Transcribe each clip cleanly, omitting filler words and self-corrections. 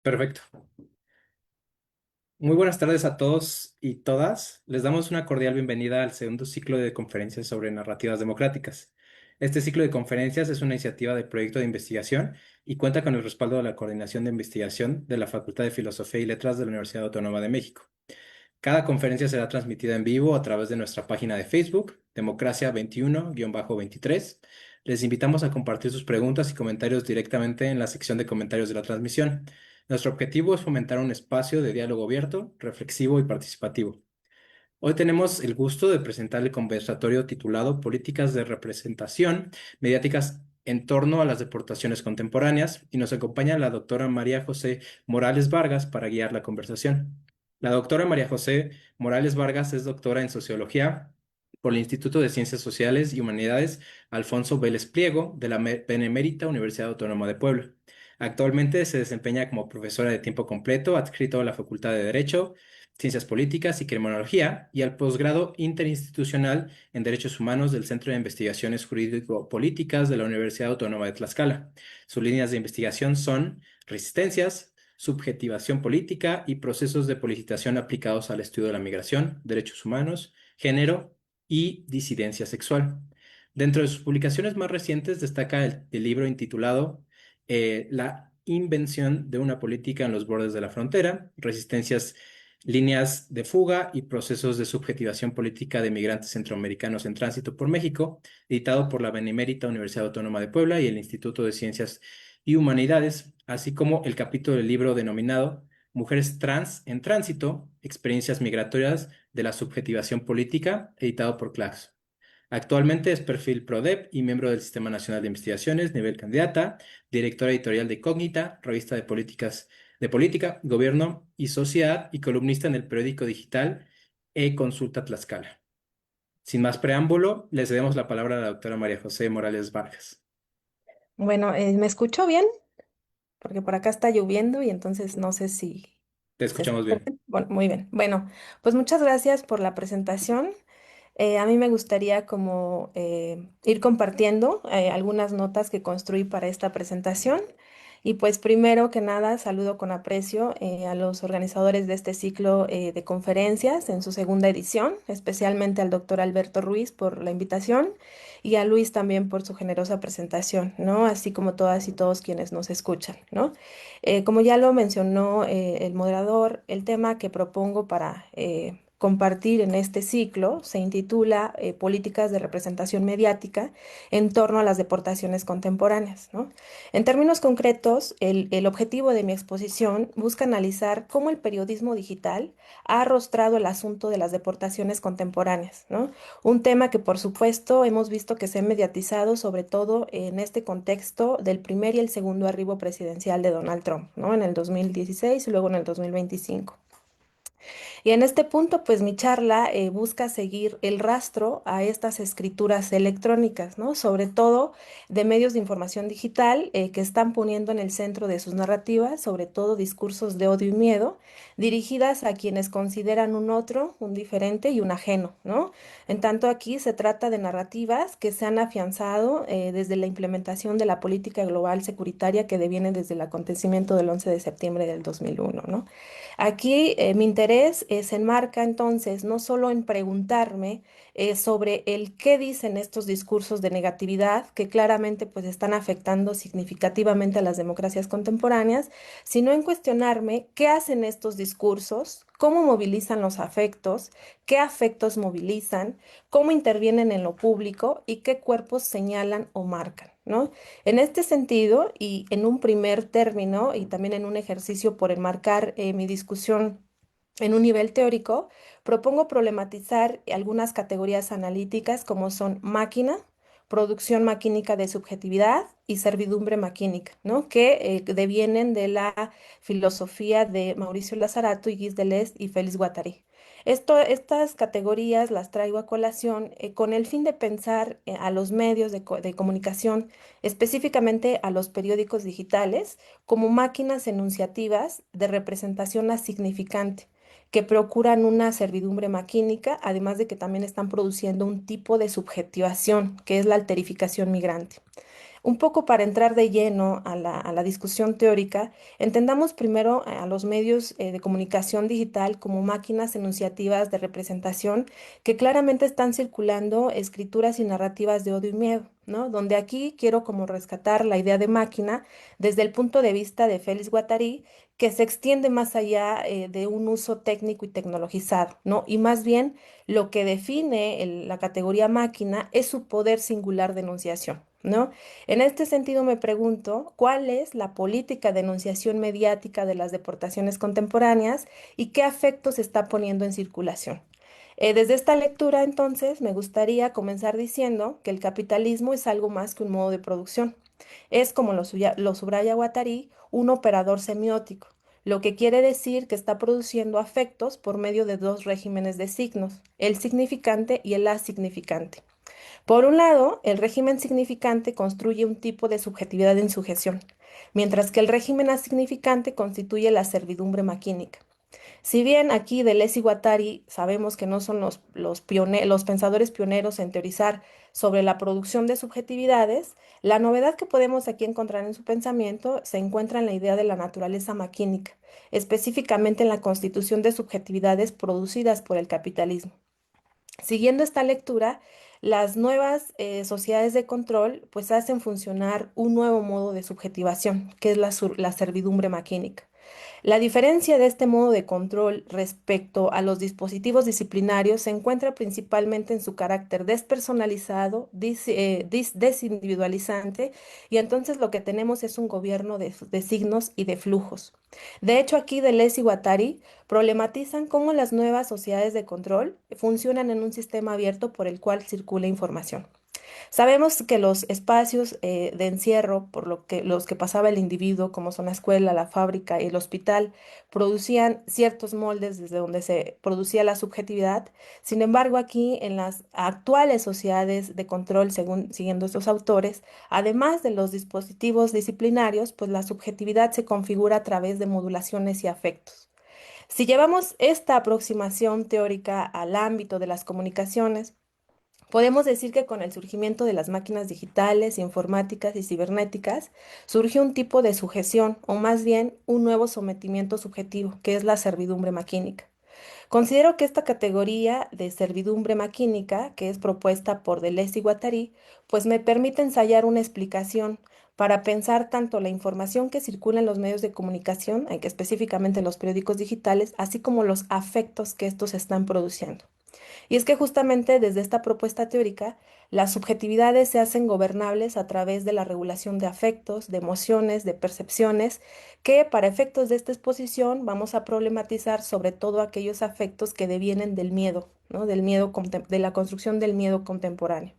Perfecto. Muy buenas tardes a todos y todas. Les damos una cordial bienvenida al segundo ciclo de conferencias sobre narrativas democráticas. Este ciclo de conferencias es una iniciativa del proyecto de investigación y cuenta con el respaldo de la Coordinación de Investigación de la Facultad de Filosofía y Letras de la Universidad Autónoma de México. Cada conferencia será transmitida en vivo a través de nuestra página de Facebook, Democracia 21-23. Les invitamos a compartir sus preguntas y comentarios directamente en la sección de comentarios de la transmisión. Nuestro objetivo es fomentar un espacio de diálogo abierto, reflexivo y participativo. Hoy tenemos el gusto de presentar el conversatorio titulado Políticas de representación mediáticas en torno a las deportaciones contemporáneas y nos acompaña la doctora María José Morales Vargas para guiar la conversación. La doctora María José Morales Vargas es doctora en Sociología por el Instituto de Ciencias Sociales y Humanidades Alfonso Vélez Pliego de la Benemérita Universidad Autónoma de Puebla. Actualmente se desempeña como profesora de tiempo completo adscrito a la Facultad de Derecho, Ciencias Políticas y Criminología y al posgrado interinstitucional en Derechos Humanos del Centro de Investigaciones Jurídico-Políticas de la Universidad Autónoma de Tlaxcala. Sus líneas de investigación son resistencias, subjetivación política y procesos de politización aplicados al estudio de la migración, derechos humanos, género y disidencia sexual. Dentro de sus publicaciones más recientes destaca el libro intitulado La invención de una política en los bordes de la frontera, resistencias, líneas de fuga y procesos de subjetivación política de migrantes centroamericanos en tránsito por México, editado por la Benemérita Universidad Autónoma de Puebla y el Instituto de Ciencias y Humanidades, así como el capítulo del libro denominado Mujeres Trans en Tránsito, Experiencias Migratorias de la Subjetivación Política, editado por Claxo. Actualmente es perfil PRODEP y miembro del Sistema Nacional de Investigaciones, nivel candidata, directora editorial de Cógnita, revista de políticas de política, gobierno y sociedad y columnista en el periódico digital E-Consulta Tlaxcala. Sin más preámbulo, le cedemos la palabra a la doctora María José Morales Vargas. Bueno, ¿me escucho bien? Porque por acá está lloviendo y entonces no sé si Te se escuchamos escucha bien. bien. Bueno, muy bien. Bueno, pues muchas gracias por la presentación. A mí me gustaría como ir compartiendo algunas notas que construí para esta presentación. Y pues primero que nada, saludo con aprecio a los organizadores de este ciclo de conferencias en su segunda edición, especialmente al doctor Alberto Ruiz por la invitación y a Luis también por su generosa presentación, ¿no? Así como todas y todos quienes nos escuchan, ¿no? Como ya lo mencionó el moderador, el tema que propongo para compartir en este ciclo se intitula Políticas de representación mediática en torno a las deportaciones contemporáneas, ¿no? En términos concretos, el objetivo de mi exposición busca analizar cómo el periodismo digital ha arrostrado el asunto de las deportaciones contemporáneas, ¿no? Un tema que, por supuesto, hemos visto que se ha mediatizado, sobre todo en este contexto del primer y el segundo arribo presidencial de Donald Trump, ¿no? En el 2016 y luego en el 2025. Y en este punto, pues mi charla busca seguir el rastro a estas escrituras electrónicas, ¿no? Sobre todo de medios de información digital que están poniendo en el centro de sus narrativas, sobre todo discursos de odio y miedo, dirigidas a quienes consideran un otro, un diferente y un ajeno, ¿no? En tanto aquí se trata de narrativas que se han afianzado desde la implementación de la política global securitaria que deviene desde el acontecimiento del 11 de septiembre del 2001, ¿no? Aquí mi interés se enmarca entonces no solo en preguntarme sobre el qué dicen estos discursos de negatividad que claramente pues están afectando significativamente a las democracias contemporáneas, sino en cuestionarme qué hacen estos discursos, cómo movilizan los afectos, qué afectos movilizan, cómo intervienen en lo público y qué cuerpos señalan o marcan, ¿no? En este sentido, y en un primer término, y también en un ejercicio por enmarcar mi discusión en un nivel teórico, propongo problematizar algunas categorías analíticas como son máquina, producción maquínica de subjetividad y servidumbre maquínica, ¿no? Que devienen de la filosofía de Mauricio Lazarato y Gilles Deleuze y Félix Guattari. Estas categorías las traigo a colación con el fin de pensar a los medios de comunicación, específicamente a los periódicos digitales, como máquinas enunciativas de representación asignificante que procuran una servidumbre maquínica, además de que también están produciendo un tipo de subjetivación, que es la alterificación migrante. Un poco para entrar de lleno a la discusión teórica, entendamos primero a los medios de comunicación digital como máquinas enunciativas de representación que claramente están circulando escrituras y narrativas de odio y miedo, ¿no? Donde aquí quiero como rescatar la idea de máquina desde el punto de vista de Félix Guattari, que se extiende más allá de un uso técnico y tecnologizado, ¿no? Y más bien lo que define la categoría máquina es su poder singular de enunciación, ¿no? En este sentido, me pregunto, ¿cuál es la política de enunciación mediática de las deportaciones contemporáneas y qué afectos se está poniendo en circulación? Desde esta lectura, entonces, me gustaría comenzar diciendo que el capitalismo es algo más que un modo de producción. Es, como lo subraya Guattari, un operador semiótico, lo que quiere decir que está produciendo afectos por medio de dos regímenes de signos, el significante y el asignificante. Por un lado, el régimen significante construye un tipo de subjetividad en sujeción, mientras que el régimen asignificante constituye la servidumbre maquínica. Si bien aquí Deleuze y Guattari sabemos que no son los pensadores pioneros en teorizar sobre la producción de subjetividades, la novedad que podemos aquí encontrar en su pensamiento se encuentra en la idea de la naturaleza maquínica, específicamente en la constitución de subjetividades producidas por el capitalismo. Siguiendo esta lectura, las nuevas sociedades de control pues hacen funcionar un nuevo modo de subjetivación, que es la servidumbre maquínica. La diferencia de este modo de control respecto a los dispositivos disciplinarios se encuentra principalmente en su carácter despersonalizado, desindividualizante, y entonces lo que tenemos es un gobierno de signos y de flujos. De hecho, aquí Deleuze y Guattari problematizan cómo las nuevas sociedades de control funcionan en un sistema abierto por el cual circula información. Sabemos que los espacios de encierro, por lo que los que pasaba el individuo, como son la escuela, la fábrica y el hospital, producían ciertos moldes desde donde se producía la subjetividad. Sin embargo, aquí en las actuales sociedades de control, siguiendo estos autores, además de los dispositivos disciplinarios, pues la subjetividad se configura a través de modulaciones y afectos. Si llevamos esta aproximación teórica al ámbito de las comunicaciones, podemos decir que con el surgimiento de las máquinas digitales, informáticas y cibernéticas, surge un tipo de sujeción, o más bien un nuevo sometimiento subjetivo, que es la servidumbre maquínica. Considero que esta categoría de servidumbre maquínica, que es propuesta por Deleuze y Guattari, pues me permite ensayar una explicación para pensar tanto la información que circula en los medios de comunicación, que específicamente en los periódicos digitales, así como los afectos que estos están produciendo. Y es que justamente desde esta propuesta teórica, las subjetividades se hacen gobernables a través de la regulación de afectos, de emociones, de percepciones, que para efectos de esta exposición vamos a problematizar sobre todo aquellos afectos que devienen del miedo, ¿no? De la construcción del miedo contemporáneo.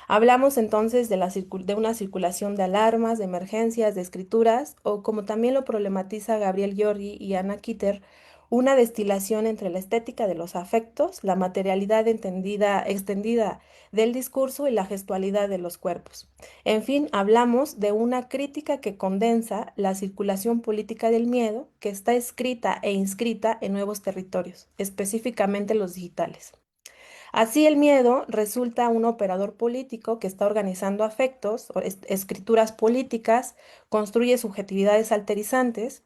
Hablamos entonces de de una circulación de alarmas, de emergencias, de escrituras, o como también lo problematiza Gabriel Giorgi y Anna Kitter, una destilación entre la estética de los afectos, la materialidad extendida del discurso y la gestualidad de los cuerpos. En fin, hablamos de una crítica que condensa la circulación política del miedo que está escrita e inscrita en nuevos territorios, específicamente los digitales. Así el miedo resulta un operador político que está organizando afectos, escrituras políticas, construye subjetividades alterizantes,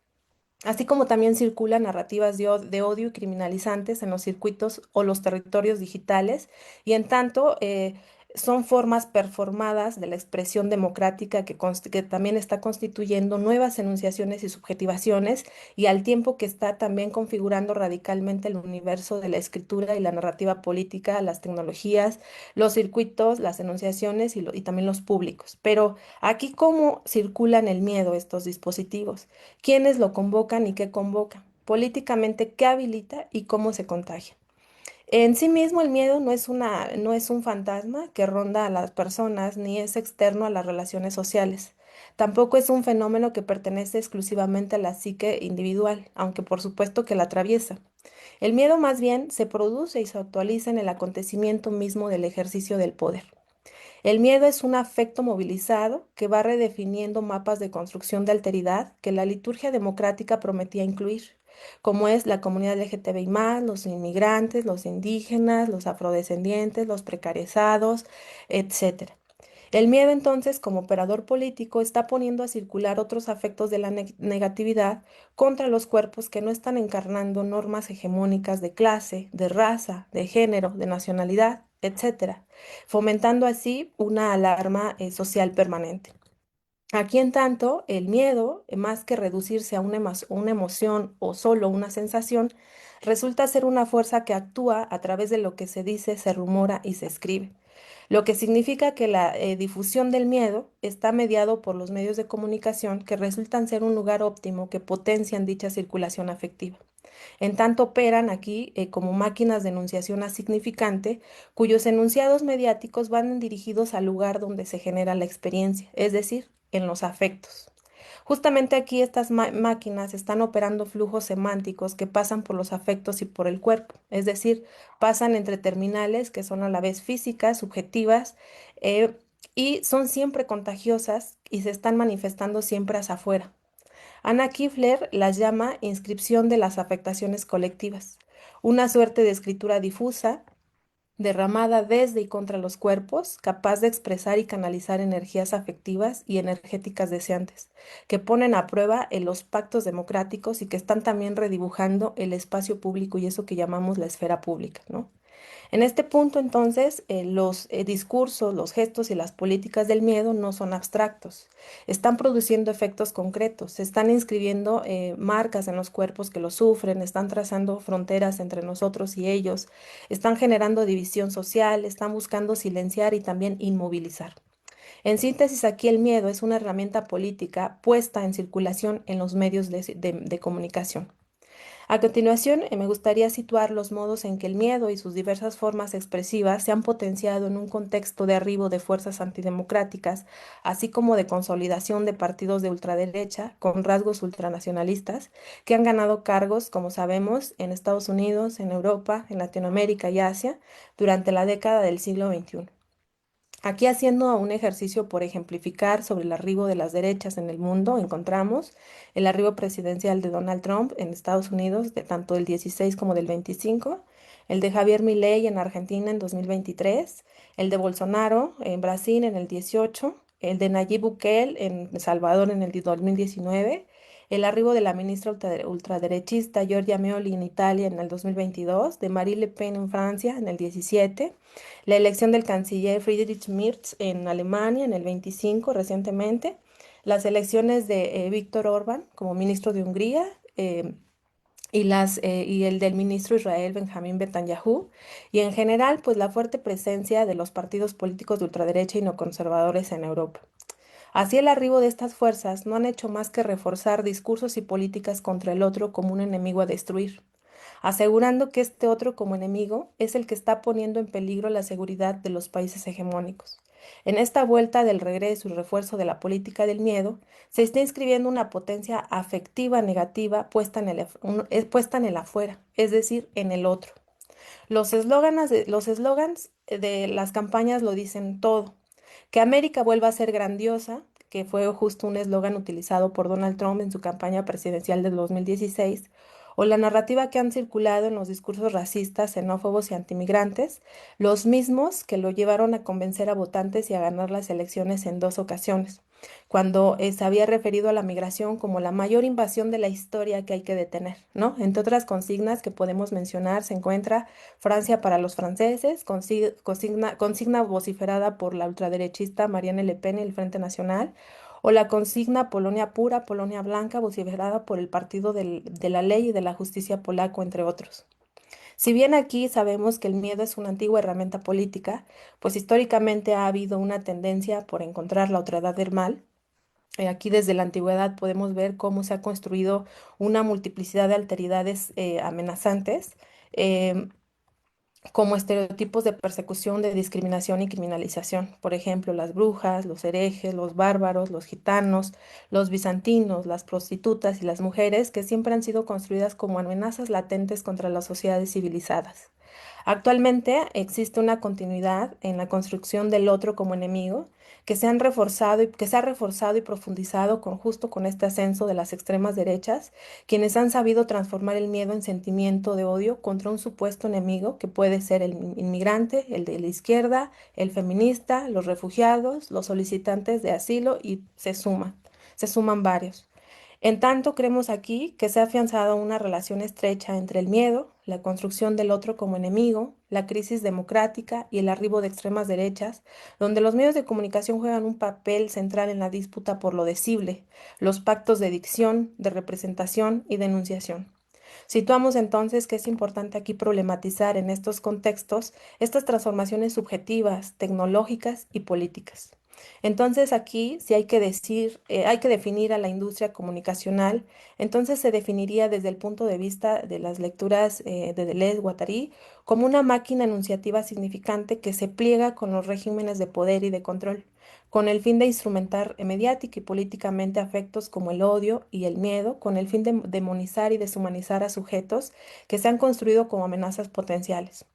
así como también circulan narrativas de odio y criminalizantes en los circuitos o los territorios digitales, y en tanto son formas performadas de la expresión democrática que también está constituyendo nuevas enunciaciones y subjetivaciones, y al tiempo que está también configurando radicalmente el universo de la escritura y la narrativa política, las tecnologías, los circuitos, las enunciaciones y también los públicos. Pero aquí, ¿cómo circulan el miedo estos dispositivos? ¿Quiénes lo convocan y qué convocan? Políticamente, ¿qué habilita y cómo se contagia? En sí mismo el miedo no es un fantasma que ronda a las personas ni es externo a las relaciones sociales. Tampoco es un fenómeno que pertenece exclusivamente a la psique individual, aunque por supuesto que la atraviesa. El miedo más bien se produce y se actualiza en el acontecimiento mismo del ejercicio del poder. El miedo es un afecto movilizado que va redefiniendo mapas de construcción de alteridad que la liturgia democrática prometía incluir, como es la comunidad LGTBI+, los inmigrantes, los indígenas, los afrodescendientes, los precarizados, etcétera. El miedo entonces, como operador político, está poniendo a circular otros afectos de la negatividad contra los cuerpos que no están encarnando normas hegemónicas de clase, de raza, de género, de nacionalidad, etcétera, fomentando así una alarma social permanente. Aquí, en tanto, el miedo, más que reducirse a una emoción o solo una sensación, resulta ser una fuerza que actúa a través de lo que se dice, se rumora y se escribe, lo que significa que la difusión del miedo está mediado por los medios de comunicación que resultan ser un lugar óptimo que potencian dicha circulación afectiva. En tanto operan aquí como máquinas de enunciación asignificante, cuyos enunciados mediáticos van dirigidos al lugar donde se genera la experiencia, es decir, en los afectos. Justamente aquí estas máquinas están operando flujos semánticos que pasan por los afectos y por el cuerpo, es decir, pasan entre terminales que son a la vez físicas, subjetivas, eh, y son siempre contagiosas y se están manifestando siempre hacia afuera. Anna Kifler las llama inscripción de las afectaciones colectivas, una suerte de escritura difusa, derramada desde y contra los cuerpos, capaz de expresar y canalizar energías afectivas y energéticas deseantes, que ponen a prueba en los pactos democráticos y que están también redibujando el espacio público y eso que llamamos la esfera pública, ¿no? En este punto, entonces, los discursos, los gestos y las políticas del miedo no son abstractos, están produciendo efectos concretos, se están inscribiendo marcas en los cuerpos que lo sufren, están trazando fronteras entre nosotros y ellos, están generando división social, están buscando silenciar y también inmovilizar. En síntesis, aquí el miedo es una herramienta política puesta en circulación en los medios de comunicación. A continuación, me gustaría situar los modos en que el miedo y sus diversas formas expresivas se han potenciado en un contexto de arribo de fuerzas antidemocráticas, así como de consolidación de partidos de ultraderecha con rasgos ultranacionalistas, que han ganado cargos, como sabemos, en Estados Unidos, en Europa, en Latinoamérica y Asia durante la década del siglo XXI. Aquí haciendo un ejercicio por ejemplificar sobre el arribo de las derechas en el mundo, encontramos el arribo presidencial de Donald Trump en Estados Unidos, de tanto del 16 como del 25, el de Javier Milei en Argentina en 2023, el de Bolsonaro en Brasil en el 18, el de Nayib Bukele en El Salvador en el 2019, el arribo de la ministra ultraderechista Giorgia Meloni en Italia en el 2022, de Marine Le Pen en Francia en el 17, la elección del canciller Friedrich Merz en Alemania en el 25 recientemente, las elecciones de Víctor Orbán como ministro de Hungría y el del ministro Israel Benjamín Netanyahu, y en general pues la fuerte presencia de los partidos políticos de ultraderecha y no conservadores en Europa. Así el arribo de estas fuerzas no han hecho más que reforzar discursos y políticas contra el otro como un enemigo a destruir, asegurando que este otro como enemigo es el que está poniendo en peligro la seguridad de los países hegemónicos. En esta vuelta del regreso y refuerzo de la política del miedo, se está inscribiendo una potencia afectiva negativa puesta en el afuera, es decir, en el otro. Los eslogans de las campañas lo dicen todo. Que América vuelva a ser grandiosa, que fue justo un eslogan utilizado por Donald Trump en su campaña presidencial del 2016, o la narrativa que han circulado en los discursos racistas, xenófobos y antimigrantes, los mismos que lo llevaron a convencer a votantes y a ganar las elecciones en dos ocasiones, cuando se había referido a la migración como la mayor invasión de la historia que hay que detener, ¿no? Entre otras consignas que podemos mencionar se encuentra Francia para los franceses, consigna vociferada por la ultraderechista Marianne Le Pen y el Frente Nacional, o la consigna Polonia pura, Polonia blanca, vociferada por el Partido de la Ley y de la Justicia polaco, entre otros. Si bien aquí sabemos que el miedo es una antigua herramienta política, pues históricamente ha habido una tendencia por encontrar la otredad del mal. Aquí desde la antigüedad podemos ver cómo se ha construido una multiplicidad de alteridades amenazantes. em, como estereotipos de persecución, de discriminación y criminalización. Por ejemplo, las brujas, los herejes, los bárbaros, los gitanos, los bizantinos, las prostitutas y las mujeres, que siempre han sido construidas como amenazas latentes contra las sociedades civilizadas. Actualmente existe una continuidad en la construcción del otro como enemigo que se ha reforzado y profundizado justo con este ascenso de las extremas derechas, quienes han sabido transformar el miedo en sentimiento de odio contra un supuesto enemigo que puede ser el inmigrante, el de la izquierda, el feminista, los refugiados, los solicitantes de asilo y se suman varios. En tanto, creemos aquí que se ha afianzado una relación estrecha entre el miedo, la construcción del otro como enemigo, la crisis democrática y el arribo de extremas derechas, donde los medios de comunicación juegan un papel central en la disputa por lo decible, los pactos de dicción, de representación y denunciación. Situamos entonces que es importante aquí problematizar en estos contextos estas transformaciones subjetivas, tecnológicas y políticas. Entonces aquí, si hay que decir, hay que definir a la industria comunicacional, entonces se definiría desde el punto de vista de las lecturas de Deleuze-Guattari como una máquina enunciativa significante que se pliega con los regímenes de poder y de control, con el fin de instrumentar mediática y políticamente afectos como el odio y el miedo, con el fin de demonizar y deshumanizar a sujetos que se han construido como amenazas potenciales.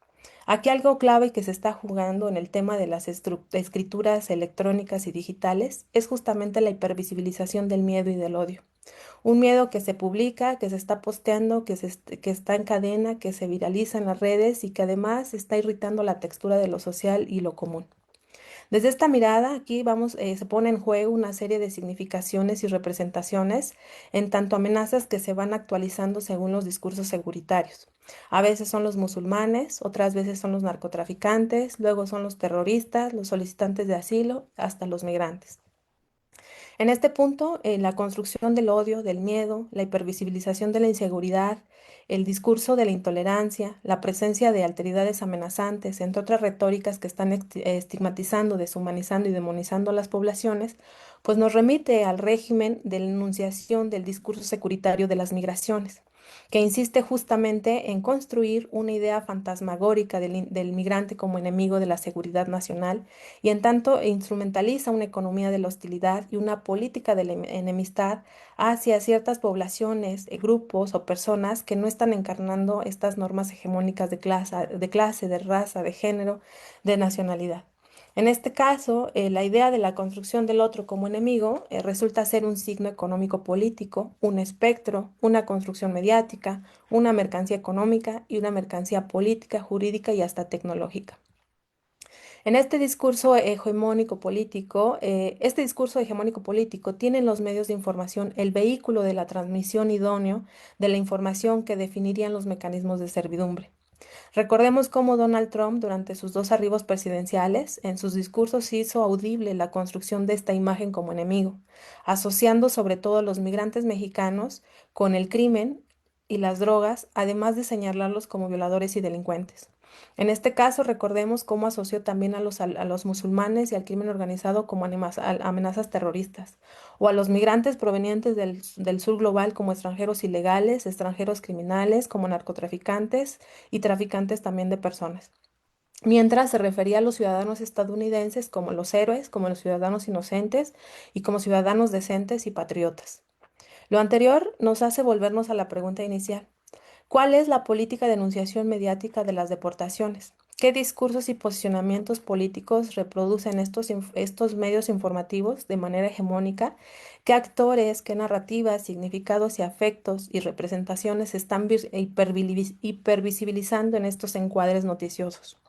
Aquí algo clave que se está jugando en el tema de las escrituras electrónicas y digitales es justamente la hipervisibilización del miedo y del odio. Un miedo que se publica, que se está posteando, que está en cadena, que se viraliza en las redes y que además está irritando la textura de lo social y lo común. Desde esta mirada, aquí se pone en juego una serie de significaciones y representaciones, en tanto amenazas que se van actualizando según los discursos seguritarios. A veces son los musulmanes, otras veces son los narcotraficantes, luego son los terroristas, los solicitantes de asilo, hasta los migrantes. En este punto, la construcción del odio, del miedo, la hipervisibilización de la inseguridad, el discurso de la intolerancia, la presencia de alteridades amenazantes, entre otras retóricas que están estigmatizando, deshumanizando y demonizando a las poblaciones, pues nos remite al régimen de la enunciación del discurso securitario de las migraciones, que insiste justamente en construir una idea fantasmagórica del migrante como enemigo de la seguridad nacional y en tanto instrumentaliza una economía de la hostilidad y una política de la enemistad hacia ciertas poblaciones, grupos o personas que no están encarnando estas normas hegemónicas de raza, de género, de nacionalidad. En este caso, la idea de la construcción del otro como enemigo resulta ser un signo económico político, un espectro, una construcción mediática, una mercancía económica y una mercancía política, jurídica y hasta tecnológica. En este discurso hegemónico político tiene en los medios de información el vehículo de la transmisión idóneo de la información que definirían los mecanismos de servidumbre. Recordemos cómo Donald Trump, durante sus dos arribos presidenciales, en sus discursos hizo audible la construcción de esta imagen como enemigo, asociando sobre todo a los migrantes mexicanos con el crimen y las drogas, además de señalarlos como violadores y delincuentes. En este caso, recordemos cómo asoció también a los musulmanes y al crimen organizado como amenazas terroristas, o a los migrantes provenientes del sur global como extranjeros ilegales, extranjeros criminales, como narcotraficantes y traficantes también de personas. Mientras se refería a los ciudadanos estadounidenses como los héroes, como los ciudadanos inocentes y como ciudadanos decentes y patriotas. Lo anterior nos hace volvernos a la pregunta inicial. ¿Cuál es la política de enunciación mediática de las deportaciones? ¿Qué discursos y posicionamientos políticos reproducen estos medios informativos de manera hegemónica? ¿Qué actores, qué narrativas, significados y afectos y representaciones se están hipervisibilizando en estos encuadres noticiosos?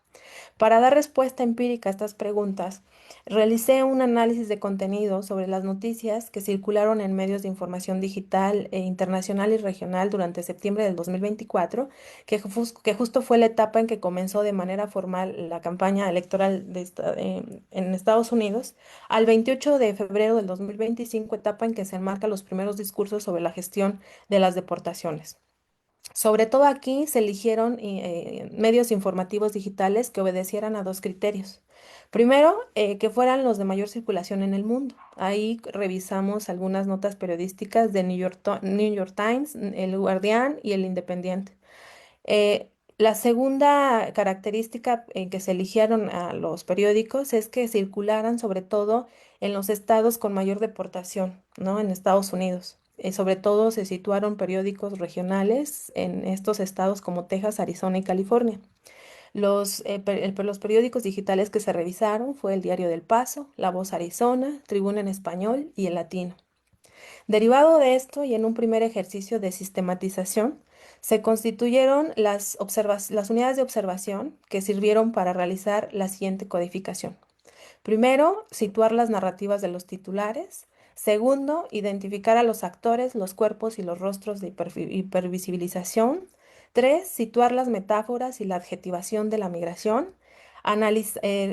Para dar respuesta empírica a estas preguntas, realicé un análisis de contenido sobre las noticias que circularon en medios de información digital internacional y regional durante septiembre del 2024, que justo fue la etapa en que comenzó de manera formal la campaña electoral en Estados Unidos, al 28 de febrero del 2025, etapa en que se enmarcan los primeros discursos sobre la gestión de las deportaciones. Sobre todo aquí se eligieron medios informativos digitales que obedecieran a dos criterios. Primero, que fueran los de mayor circulación en el mundo. Ahí revisamos algunas notas periodísticas de New York Times, El Guardián y El Independiente. La segunda característica en que se eligieron a los periódicos es que circularan sobre todo en los estados con mayor deportación, ¿no? En Estados Unidos. Sobre todo se situaron periódicos regionales en estos estados como Texas, Arizona y California. Los periódicos digitales que se revisaron fue el Diario del Paso, La Voz Arizona, Tribuna en Español y El Latino. Derivado de esto y en un primer ejercicio de sistematización, se constituyeron las unidades de observación que sirvieron para realizar la siguiente codificación. Primero, situar las narrativas de los titulares. Segundo, identificar a los actores, los cuerpos y los rostros de hipervisibilización. Tres, situar las metáforas y la adjetivación de la migración.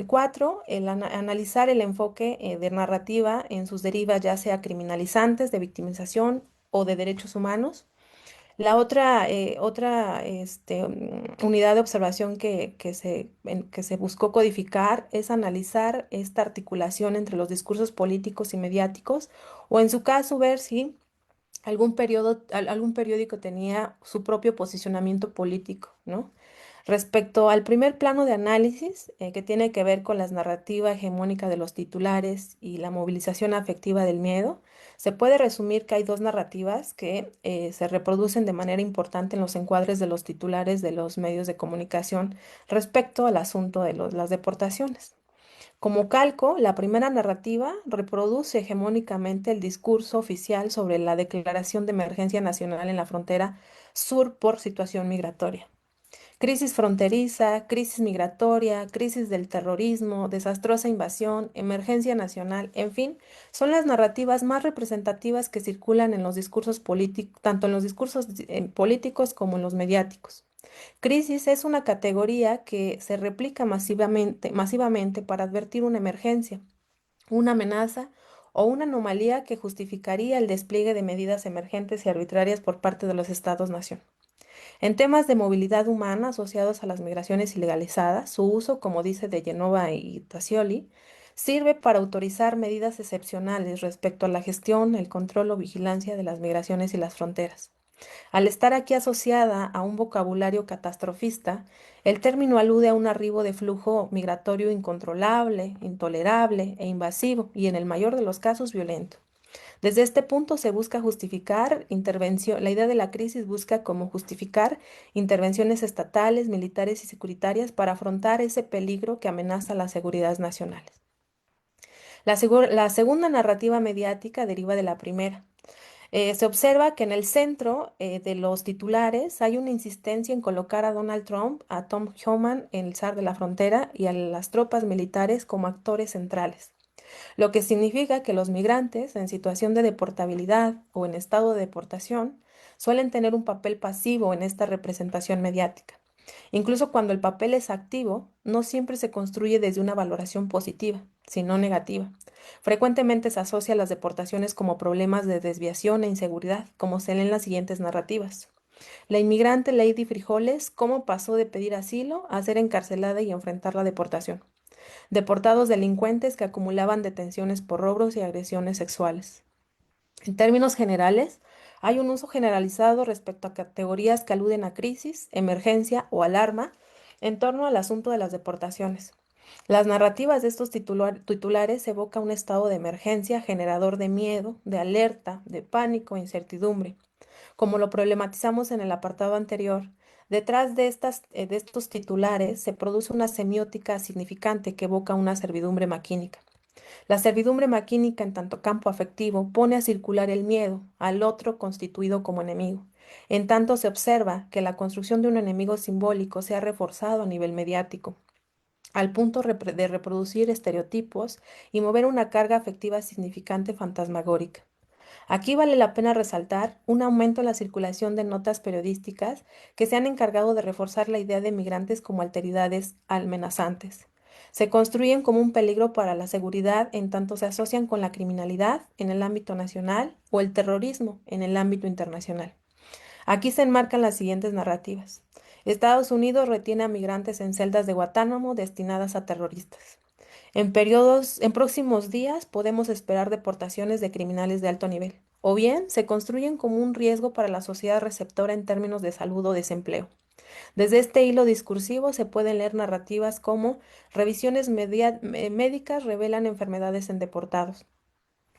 Cuatro, analizar el enfoque de narrativa en sus derivas, ya sea criminalizantes, de victimización o de derechos humanos. La otra unidad de observación que se buscó codificar es analizar esta articulación entre los discursos políticos y mediáticos, o en su caso ver si algún periódico tenía su propio posicionamiento político, ¿no? Respecto al primer plano de análisis, que tiene que ver con la narrativa hegemónica de los titulares y la movilización afectiva del miedo, se puede resumir que hay dos narrativas que se reproducen de manera importante en los encuadres de los titulares de los medios de comunicación respecto al asunto de las deportaciones. Como calco, la primera narrativa reproduce hegemónicamente el discurso oficial sobre la declaración de emergencia nacional en la frontera sur por situación migratoria. Crisis fronteriza, crisis migratoria, crisis del terrorismo, desastrosa invasión, emergencia nacional, en fin, son las narrativas más representativas que circulan en los discursos políticos, tanto en los discursos políticos como en los mediáticos. Crisis es una categoría que se replica masivamente para advertir una emergencia, una amenaza o una anomalía que justificaría el despliegue de medidas emergentes y arbitrarias por parte de los estados-nación. En temas de movilidad humana asociados a las migraciones ilegalizadas, su uso, como dice de Genova y Tassioli, sirve para autorizar medidas excepcionales respecto a la gestión, el control o vigilancia de las migraciones y las fronteras. Al estar aquí asociada a un vocabulario catastrofista, el término alude a un arribo de flujo migratorio incontrolable, intolerable e invasivo y en el mayor de los casos violento. Desde este punto se busca justificar intervención, la idea de la crisis busca como justificar intervenciones estatales, militares y securitarias para afrontar ese peligro que amenaza las seguridades nacionales. La segunda narrativa mediática deriva de la primera. Se observa que en el centro de los titulares hay una insistencia en colocar a Donald Trump, a Tom Homan, el zar de la frontera, y a las tropas militares como actores centrales, lo que significa que los migrantes en situación de deportabilidad o en estado de deportación suelen tener un papel pasivo en esta representación mediática. Incluso cuando el papel es activo, no siempre se construye desde una valoración positiva, sino negativa. Frecuentemente se asocia a las deportaciones como problemas de desviación e inseguridad, como se leen las siguientes narrativas. La inmigrante Lady Frijoles, cómo pasó de pedir asilo a ser encarcelada y enfrentar la deportación. Deportados delincuentes que acumulaban detenciones por robos y agresiones sexuales. En términos generales, hay un uso generalizado respecto a categorías que aluden a crisis, emergencia o alarma en torno al asunto de las deportaciones. Las narrativas de estos titulares evocan un estado de emergencia generador de miedo, de alerta, de pánico e incertidumbre. Como lo problematizamos en el apartado anterior, detrás de estos titulares se produce una semiótica significante que evoca una servidumbre maquínica. La servidumbre maquínica en tanto campo afectivo pone a circular el miedo al otro constituido como enemigo. En tanto se observa que la construcción de un enemigo simbólico se ha reforzado a nivel mediático, al punto de reproducir estereotipos y mover una carga afectiva significante fantasmagórica. Aquí vale la pena resaltar un aumento en la circulación de notas periodísticas que se han encargado de reforzar la idea de migrantes como alteridades amenazantes. Se construyen como un peligro para la seguridad en tanto se asocian con la criminalidad en el ámbito nacional o el terrorismo en el ámbito internacional. Aquí se enmarcan las siguientes narrativas. Estados Unidos retiene a migrantes en celdas de Guantánamo destinadas a terroristas. En próximos días podemos esperar deportaciones de criminales de alto nivel, o bien se construyen como un riesgo para la sociedad receptora en términos de salud o desempleo. Desde este hilo discursivo se pueden leer narrativas como revisiones médicas revelan enfermedades en deportados,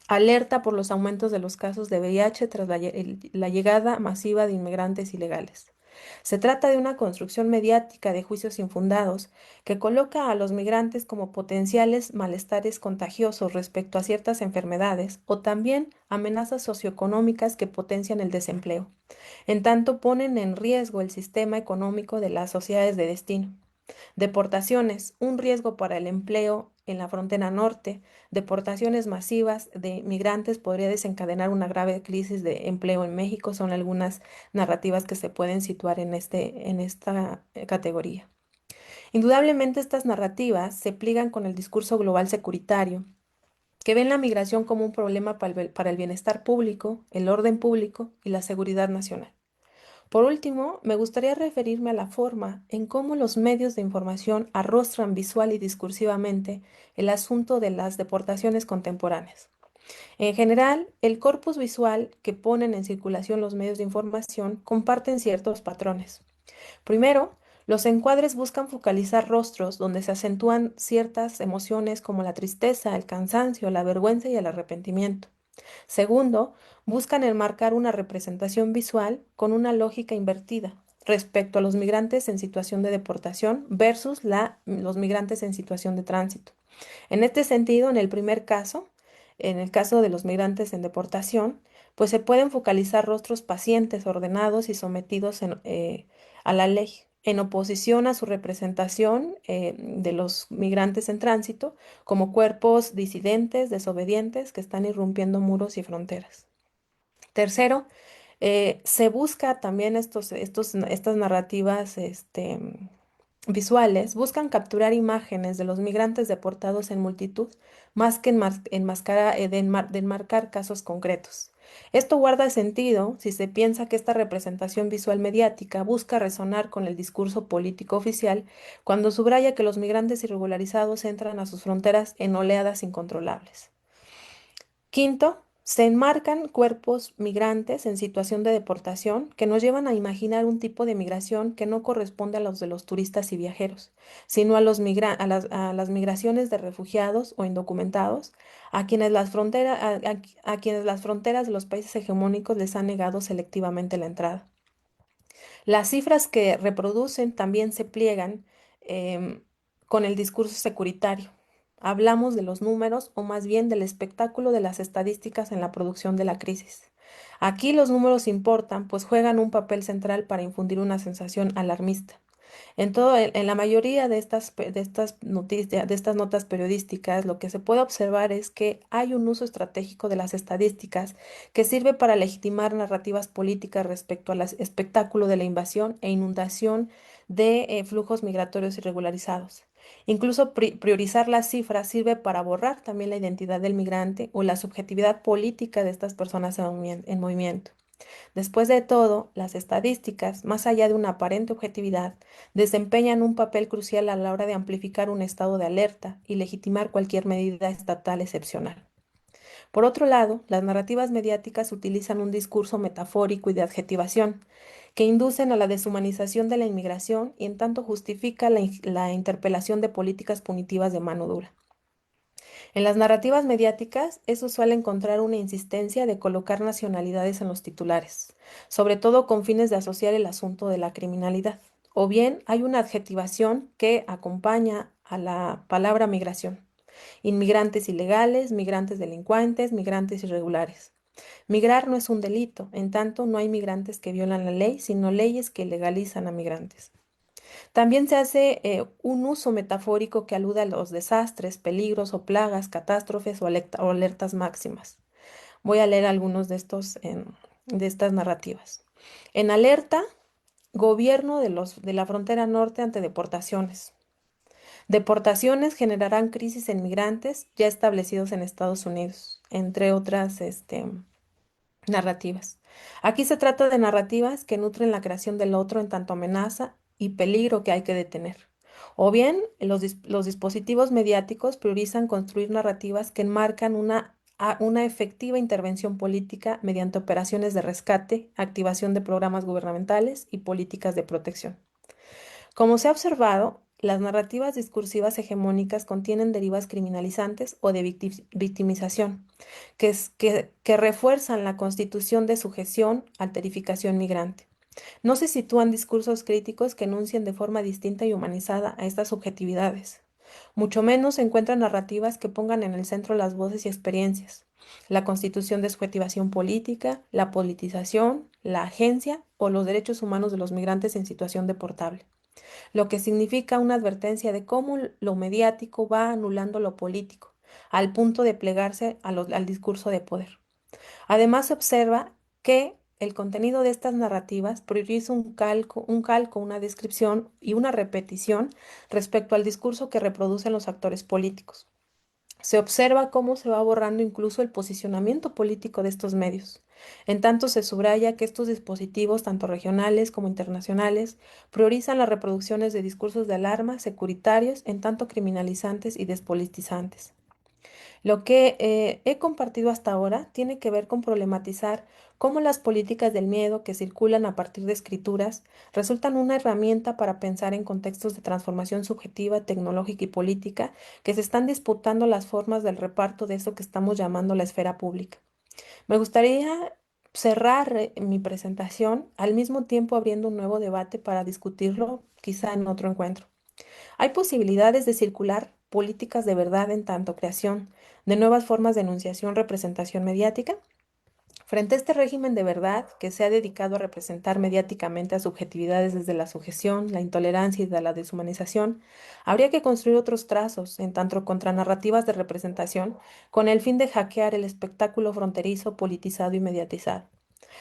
alerta por los aumentos de los casos de VIH tras la llegada masiva de inmigrantes ilegales. Se trata de una construcción mediática de juicios infundados que coloca a los migrantes como potenciales malestares contagiosos respecto a ciertas enfermedades o también amenazas socioeconómicas que potencian el desempleo. En tanto, ponen en riesgo el sistema económico de las sociedades de destino. Deportaciones, un riesgo para el empleo en la frontera norte. Deportaciones masivas de migrantes podría desencadenar una grave crisis de empleo en México. Son algunas narrativas que se pueden situar en esta categoría. Indudablemente estas narrativas se pliegan con el discurso global securitario, que ven la migración como un problema para el bienestar público, el orden público y la seguridad nacional. Por último, me gustaría referirme a la forma en cómo los medios de información arrostran visual y discursivamente el asunto de las deportaciones contemporáneas. En general, el corpus visual que ponen en circulación los medios de información comparten ciertos patrones. Primero, los encuadres buscan focalizar rostros donde se acentúan ciertas emociones como la tristeza, el cansancio, la vergüenza y el arrepentimiento. Segundo, buscan enmarcar una representación visual con una lógica invertida respecto a los migrantes en situación de deportación versus los migrantes en situación de tránsito. En este sentido, en el primer caso, en el caso de los migrantes en deportación, pues se pueden focalizar rostros pacientes, ordenados y sometidos a la ley, en oposición a su representación de los migrantes en tránsito como cuerpos disidentes, desobedientes, que están irrumpiendo muros y fronteras. Tercero, se busca también estas narrativas visuales, buscan capturar imágenes de los migrantes deportados en multitud, más que de enmarcar casos concretos. Esto guarda sentido si se piensa que esta representación visual mediática busca resonar con el discurso político oficial cuando subraya que los migrantes irregularizados entran a sus fronteras en oleadas incontrolables. Quinto, se enmarcan cuerpos migrantes en situación de deportación que nos llevan a imaginar un tipo de migración que no corresponde a los de los turistas y viajeros, sino a las migraciones de refugiados o indocumentados, a quienes las fronteras de los países hegemónicos les han negado selectivamente la entrada. Las cifras que reproducen también se pliegan em, con el discurso securitario. Hablamos de los números o más bien del espectáculo de las estadísticas en la producción de la crisis. Aquí los números importan, pues juegan un papel central para infundir una sensación alarmista. En la mayoría de estas notas periodísticas, lo que se puede observar es que hay un uso estratégico de las estadísticas que sirve para legitimar narrativas políticas respecto al espectáculo de la invasión e inundación de flujos migratorios irregularizados. Incluso priorizar las cifras sirve para borrar también la identidad del migrante o la subjetividad política de estas personas en movimiento. Después de todo, las estadísticas, más allá de una aparente objetividad, desempeñan un papel crucial a la hora de amplificar un estado de alerta y legitimar cualquier medida estatal excepcional. Por otro lado, las narrativas mediáticas utilizan un discurso metafórico y de adjetivación que inducen a la deshumanización de la inmigración y en tanto justifica la interpelación de políticas punitivas de mano dura. En las narrativas mediáticas, eso suele encontrar una insistencia de colocar nacionalidades en los titulares, sobre todo con fines de asociar el asunto de la criminalidad. O bien hay una adjetivación que acompaña a la palabra migración. Inmigrantes ilegales, migrantes delincuentes, migrantes irregulares. Migrar no es un delito, en tanto no hay migrantes que violan la ley, sino leyes que legalizan a migrantes. También se hace un uso metafórico que alude a los desastres, peligros o plagas, catástrofes o alertas máximas. Voy a leer algunos de estas narrativas. En alerta, gobierno de la frontera norte ante deportaciones. Deportaciones generarán crisis en migrantes ya establecidos en Estados Unidos, entre otras narrativas. Aquí se trata de narrativas que nutren la creación del otro en tanto amenaza y peligro que hay que detener. O bien, los dispositivos mediáticos priorizan construir narrativas que enmarcan una efectiva intervención política mediante operaciones de rescate, activación de programas gubernamentales y políticas de protección. Como se ha observado, las narrativas discursivas hegemónicas contienen derivas criminalizantes o de victimización, que refuerzan la constitución de sujeción, alterificación migrante. No se sitúan discursos críticos que enuncien de forma distinta y humanizada a estas subjetividades. Mucho menos se encuentran narrativas que pongan en el centro las voces y experiencias, la constitución de subjetivación política, la politización, la agencia o los derechos humanos de los migrantes en situación deportable, lo que significa una advertencia de cómo lo mediático va anulando lo político, al punto de plegarse al discurso de poder. Además, se observa que el contenido de estas narrativas prioriza un calco, una descripción y una repetición respecto al discurso que reproducen los actores políticos. Se observa cómo se va borrando incluso el posicionamiento político de estos medios. En tanto, se subraya que estos dispositivos, tanto regionales como internacionales, priorizan las reproducciones de discursos de alarma securitarios, en tanto criminalizantes y despolitizantes. Lo que he compartido hasta ahora tiene que ver con problematizar cómo las políticas del miedo que circulan a partir de escrituras resultan una herramienta para pensar en contextos de transformación subjetiva, tecnológica y política que se están disputando las formas del reparto de eso que estamos llamando la esfera pública. Me gustaría cerrar mi presentación al mismo tiempo abriendo un nuevo debate para discutirlo quizá en otro encuentro. Hay posibilidades de circular políticas de verdad en tanto creación de nuevas formas de enunciación, representación mediática. Frente a este régimen de verdad que se ha dedicado a representar mediáticamente a subjetividades desde la sujeción, la intolerancia y de la deshumanización, habría que construir otros trazos, en tanto contra narrativas de representación, con el fin de hackear el espectáculo fronterizo, politizado y mediatizado.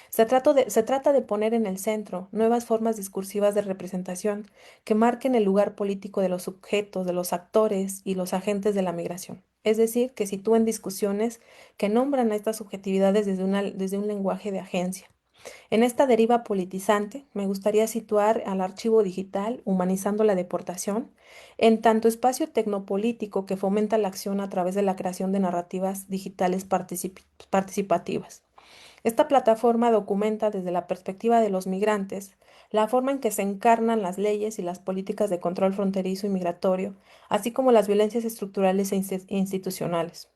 Se trata de poner en el centro nuevas formas discursivas de representación que marquen el lugar político de los sujetos, de los actores y los agentes de la migración. Es decir, que sitúen discusiones que nombran a estas subjetividades desde un lenguaje de agencia. En esta deriva politizante, me gustaría situar al archivo digital, humanizando la deportación, en tanto espacio tecnopolítico que fomenta la acción a través de la creación de narrativas digitales participativas. Esta plataforma documenta desde la perspectiva de los migrantes la forma en que se encarnan las leyes y las políticas de control fronterizo y migratorio, así como las violencias estructurales e institucionales.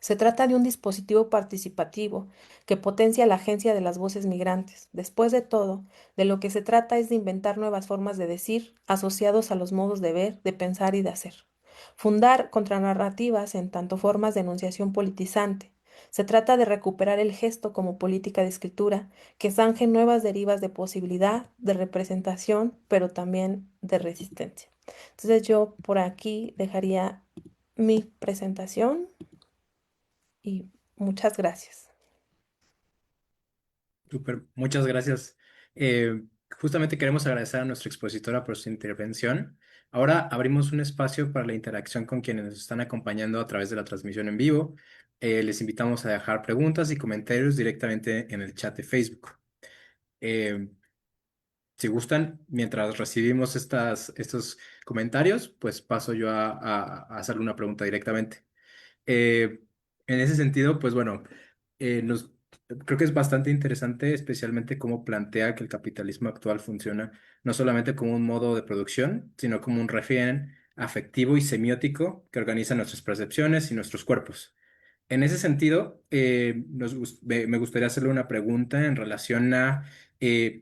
Se trata de un dispositivo participativo que potencia la agencia de las voces migrantes. Después de todo, de lo que se trata es de inventar nuevas formas de decir asociados a los modos de ver, de pensar y de hacer. Fundar contranarrativas en tanto formas de enunciación politizante. Se trata de recuperar el gesto como política de escritura que zanje nuevas derivas de posibilidad, de representación, pero también de resistencia. Entonces yo por aquí dejaría mi presentación y muchas gracias. Súper, muchas gracias. Eh, Justamente queremos agradecer a nuestra expositora por su intervención. Ahora abrimos un espacio para la interacción con quienes nos están acompañando a través de la transmisión en vivo. Les invitamos a dejar preguntas y comentarios directamente en el chat de Facebook. Eh, si gustan, mientras recibimos estos comentarios, pues paso yo a hacerle una pregunta directamente. Eh, en ese sentido, pues bueno, creo que es bastante interesante, especialmente cómo plantea que el capitalismo actual funciona no solamente como un modo de producción, sino como un refrán afectivo y semiótico que organiza nuestras percepciones y nuestros cuerpos. En ese sentido, me gustaría hacerle una pregunta en relación a,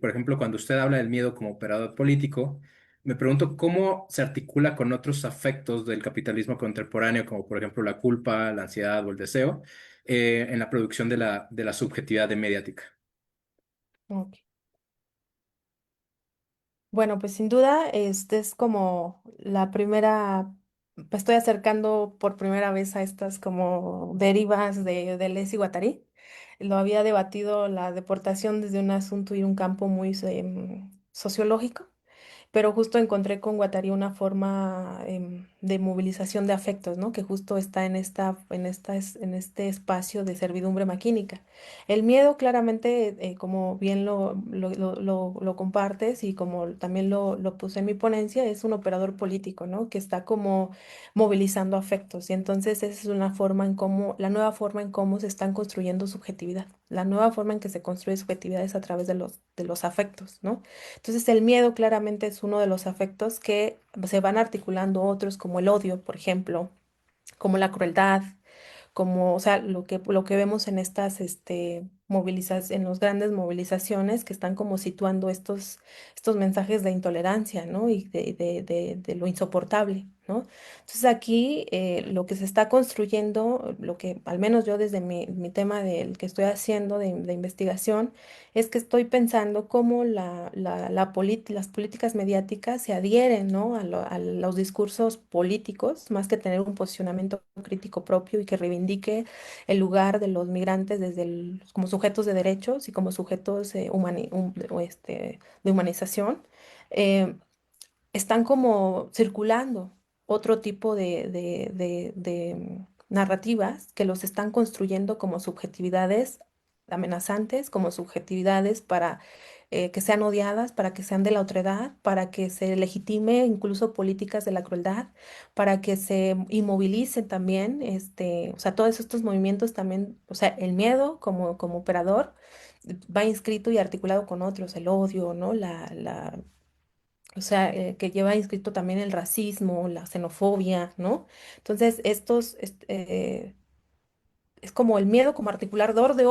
por ejemplo, cuando usted habla del miedo como operador político, me pregunto cómo se articula con otros afectos del capitalismo contemporáneo, como por ejemplo la culpa, la ansiedad o el deseo, en la producción de la subjetividad de mediática. Ok. Bueno, pues sin duda, este es como la primera, me estoy acercando por primera vez a estas como derivas de Deleuze y Guattari. Lo había debatido la deportación desde un asunto y un campo muy sociológico, pero justo encontré con Guattari una forma de movilización de afectos, ¿no? Que justo está en este espacio de servidumbre maquínica. El miedo, claramente, como bien lo compartes y como también lo puse en mi ponencia, es un operador político, ¿no? Que está como movilizando afectos. Y entonces esa es una forma en cómo, la nueva forma en cómo se están construyendo subjetividad. La nueva forma en que se construye subjetividad es a través de los afectos, ¿no? Entonces el miedo claramente es uno de los afectos que se van articulando otros como el odio, por ejemplo, como la crueldad, como, o sea, lo que vemos en estas en los grandes movilizaciones que están como situando estos mensajes de intolerancia, ¿no? Y de lo insoportable, ¿no? Entonces aquí lo que se está construyendo, lo que al menos yo desde mi tema del que estoy haciendo de investigación, es que estoy pensando cómo las políticas mediáticas se adhieren, ¿no? A los discursos políticos, más que tener un posicionamiento crítico propio y que reivindique el lugar de los migrantes como sujetos de derechos y como sujetos de humanización. eh, Están como circulando otro tipo de narrativas que los están construyendo como subjetividades amenazantes, como subjetividades para que sean odiadas, para que sean de la otredad, para que se legitime incluso políticas de la crueldad, para que se inmovilicen también, o sea, todos estos movimientos también, o sea, el miedo como operador va inscrito y articulado con otros, el odio, ¿no? O sea, que lleva inscrito también el racismo, la xenofobia, ¿no? Entonces, es como el miedo como articulador de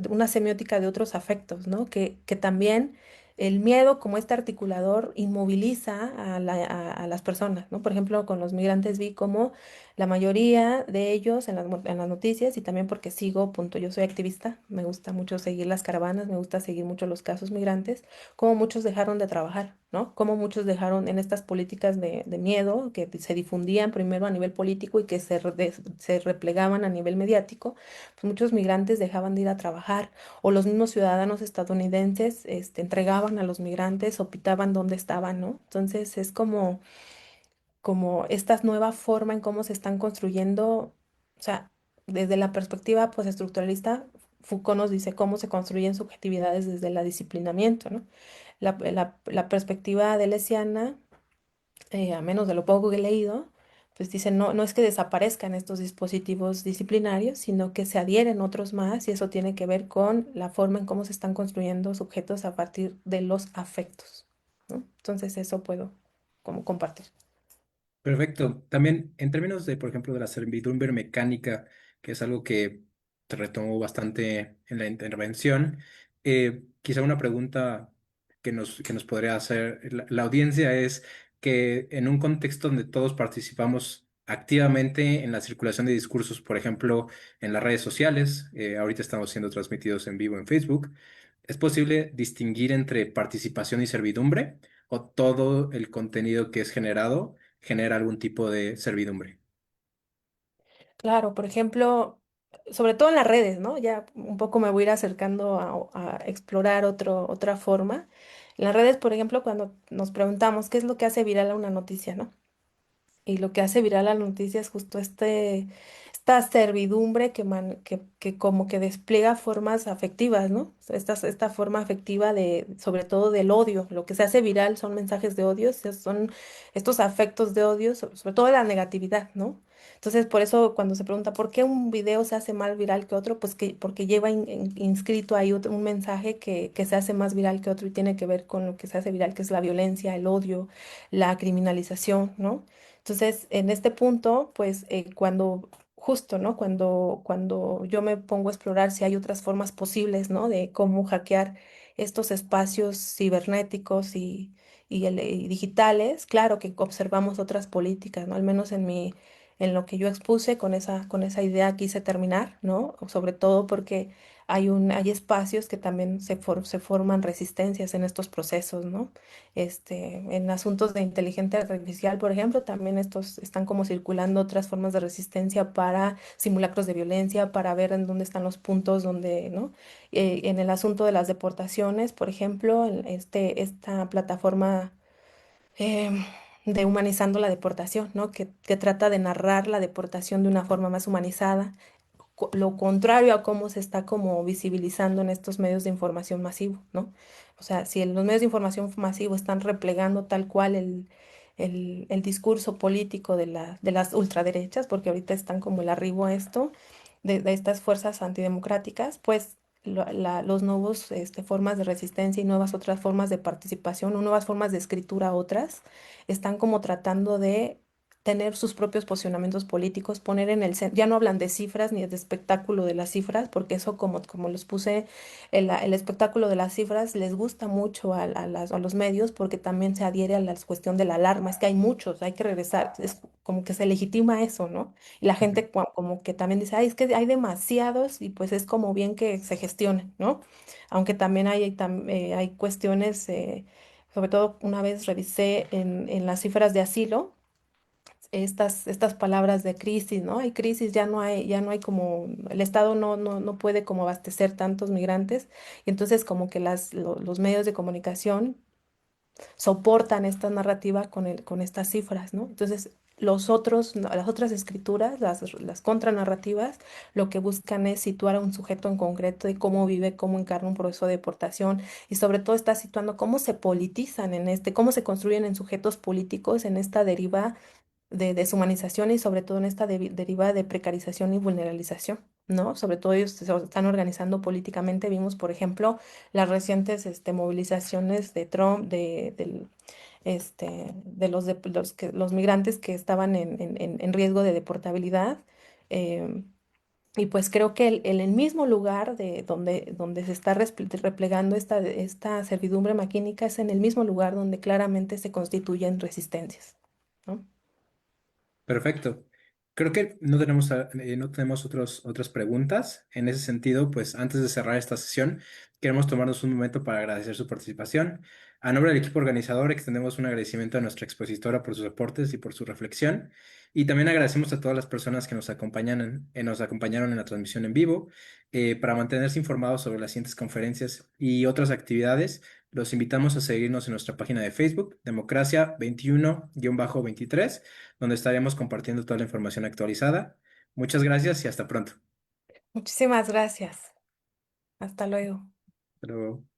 una semiótica de otros afectos, ¿no? Que también el miedo como este articulador inmoviliza a las personas, ¿no? Por ejemplo, con los migrantes vi como la mayoría de ellos en las noticias y también porque sigo, punto, yo soy activista, me gusta mucho seguir las caravanas, me gusta seguir mucho los casos migrantes, como muchos dejaron de trabajar, ¿no? Como muchos dejaron en estas políticas de miedo que se difundían primero a nivel político y que se replegaban a nivel mediático, pues muchos migrantes dejaban de ir a trabajar o los mismos ciudadanos estadounidenses entregaban a los migrantes o pitaban dónde estaban, ¿no? Entonces es como esta nueva forma en cómo se están construyendo, o sea, desde la perspectiva pues estructuralista, Foucault nos dice cómo se construyen subjetividades desde el disciplinamiento, ¿no? La perspectiva deleuziana, a menos de lo poco que he leído, pues dice, no, no es que desaparezcan estos dispositivos disciplinarios, sino que se adhieren otros más y eso tiene que ver con la forma en cómo se están construyendo sujetos a partir de los afectos, ¿no? Entonces eso puedo como compartir. Perfecto. También en términos de, por ejemplo, de la servidumbre mecánica, que es algo que te retomó bastante en la intervención, quizá una pregunta que nos podría hacer la audiencia es que en un contexto donde todos participamos activamente en la circulación de discursos, por ejemplo, en las redes sociales, ahorita estamos siendo transmitidos en vivo en Facebook, ¿es posible distinguir entre participación y servidumbre o todo el contenido que es generado genera algún tipo de servidumbre? Claro, por ejemplo, sobre todo en las redes, ¿no? Ya un poco me voy a ir acercando a explorar otra forma. En las redes, por ejemplo, cuando nos preguntamos qué es lo que hace viral a una noticia, ¿no? Y lo que hace viral la noticia es justo esta servidumbre que como que despliega formas afectivas, ¿no? Esta forma afectiva sobre todo del odio. Lo que se hace viral son mensajes de odio, son estos afectos de odio, sobre todo la negatividad, ¿no? Entonces, por eso cuando se pregunta por qué un video se hace más viral que otro, pues porque lleva inscrito ahí un mensaje que se hace más viral que otro y tiene que ver con lo que se hace viral, que es la violencia, el odio, la criminalización, ¿no? Entonces, en este punto, pues justo, ¿no? Cuando yo me pongo a explorar si hay otras formas posibles, ¿no? De cómo hackear estos espacios cibernéticos y digitales, claro que observamos otras políticas, ¿no? Al menos en lo que yo expuse con esa idea quise terminar, ¿no? Sobre todo porque hay espacios que también se forman resistencias en estos procesos, ¿no? En asuntos de inteligencia artificial, por ejemplo, también estos están como circulando otras formas de resistencia para simulacros de violencia, para ver en dónde están los puntos donde, ¿no? En el asunto de las deportaciones, por ejemplo, esta plataforma em, de Humanizando la Deportación, ¿no? Que trata de narrar la deportación de una forma más humanizada, lo contrario a cómo se está como visibilizando en estos medios de información masivo, ¿no? O sea, si los medios de información masivo están replegando tal cual el discurso político de las ultraderechas, porque ahorita están como el arribo a esto, de estas fuerzas antidemocráticas, pues los nuevos formas de resistencia y nuevas otras formas de participación o nuevas formas de escritura otras, están como tratando de tener sus propios posicionamientos políticos, poner en ya no hablan de cifras ni de espectáculo de las cifras, porque eso como les puse, el espectáculo de las cifras les gusta mucho a los medios porque también se adhiere a la cuestión de la alarma, es que hay muchos, hay que regresar, es como que se legitima eso, ¿no? Y la Ujú. gente como que también dice, ay, es que hay demasiados y pues es como bien que se gestione, ¿no? Aunque también hay cuestiones, sobre todo una vez revisé en las cifras de asilo estas palabras de crisis, ¿no? Hay crisis, ya no hay como, el Estado no puede como abastecer tantos migrantes, y entonces como que los medios de comunicación soportan esta narrativa con estas cifras, ¿no? Entonces, las otras escrituras, las contranarrativas, lo que buscan es situar a un sujeto en concreto y cómo vive, cómo encarna un proceso de deportación, y sobre todo está situando cómo se politizan cómo se construyen en sujetos políticos en esta deriva de deshumanización y sobre todo en esta deriva de precarización y vulneralización, ¿no? Sobre todo ellos se están organizando políticamente. Vimos, por ejemplo, las recientes movilizaciones de Trump, de los migrantes que estaban en riesgo de deportabilidad. em, y pues creo que en el mismo lugar donde se está replegando esta servidumbre maquínica es en el mismo lugar donde claramente se constituyen resistencias, ¿no? Perfecto. Creo que no tenemos otras preguntas. En ese sentido, pues antes de cerrar esta sesión, queremos tomarnos un momento para agradecer su participación. A nombre del equipo organizador, extendemos un agradecimiento a nuestra expositora por sus aportes y por su reflexión. Y también agradecemos a todas las personas que nos acompañaron en la transmisión en vivo. Para mantenerse informados sobre las siguientes conferencias y otras actividades, los invitamos a seguirnos en nuestra página de Facebook, Democracia 21-23, donde estaremos compartiendo toda la información actualizada. Muchas gracias y hasta pronto. Muchísimas gracias. Hasta luego. Hasta luego.